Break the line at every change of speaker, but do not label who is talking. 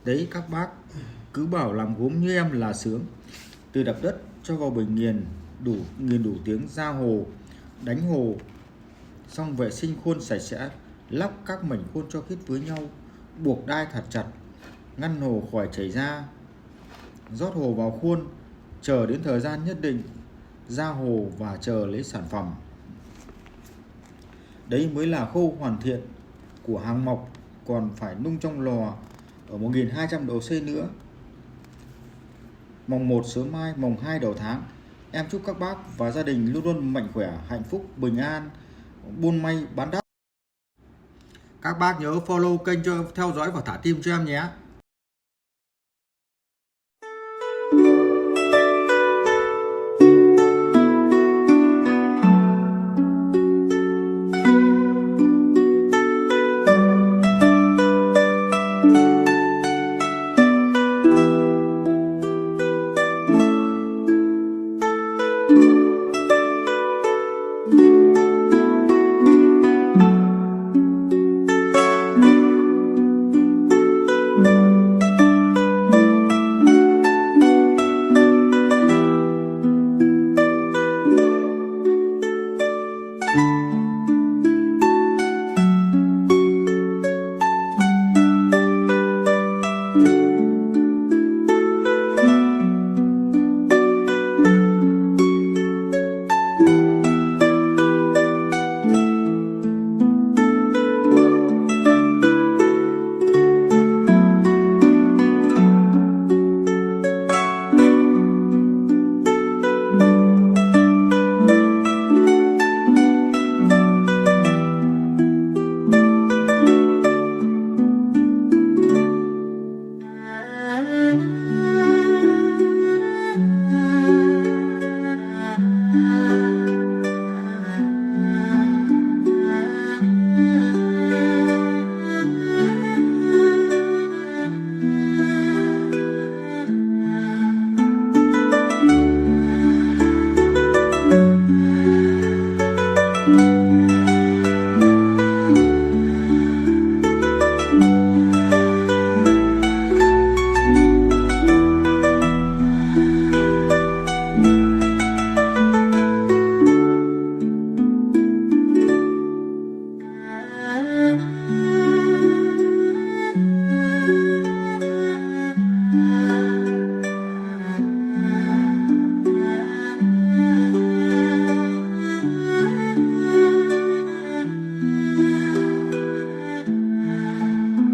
Đấy các bác cứ bảo làm gốm như em là sướng. Từ đập đất cho vào bình nghiền đủ tiếng ra hồ, đánh hồ, xong vệ sinh khuôn sạch sẽ, lắp các mảnh khuôn cho khít với nhau, buộc đai thật chặt, ngăn hồ khỏi chảy ra, rót hồ vào khuôn, chờ đến thời gian nhất định ra hồ và chờ lấy sản phẩm. Đấy mới là khâu hoàn thiện của hàng mộc, còn phải nung trong lò ở 1200 độ C nữa. Mồng 1 sớm mai, mồng 2 đầu tháng. Em chúc các bác và gia đình luôn luôn mạnh khỏe, hạnh phúc, bình an, buôn may bán đắt. Các bác nhớ follow kênh cho theo dõi và thả tim cho em nhé.